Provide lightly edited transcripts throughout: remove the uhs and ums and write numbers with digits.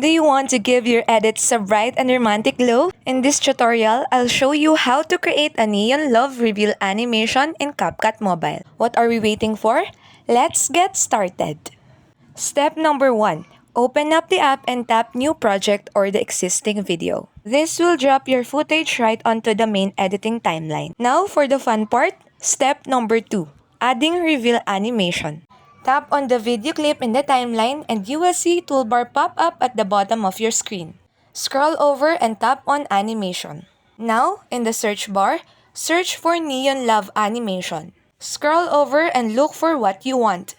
Do you want to give your edits a bright and romantic glow? In this tutorial, I'll show you how to create a neon love reveal animation in CapCut Mobile. What are we waiting for? Let's get started. Step number 1. Open up the app and tap New Project or the existing video. This will drop your footage right onto the main editing timeline. Now for the fun part, step number 2. Adding reveal animation. Tap on the video clip in the timeline and you will see toolbar pop up at the bottom of your screen. Scroll over and tap on animation. Now, in the search bar, search for Neon Love Animation. Scroll over and look for what you want.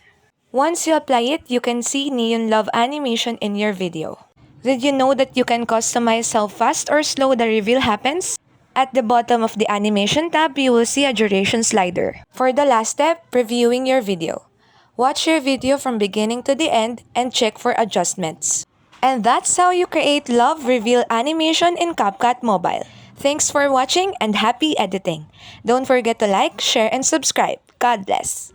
Once you apply it, you can see Neon Love Animation in your video. Did you know that you can customize how fast or slow the reveal happens? At the bottom of the animation tab, you will see a duration slider. For the last step, previewing your video. Watch your video from beginning to the end and check for adjustments. And that's how you create love reveal animation in CapCut Mobile. Thanks for watching and happy editing. Don't forget to like, share, and subscribe. God bless.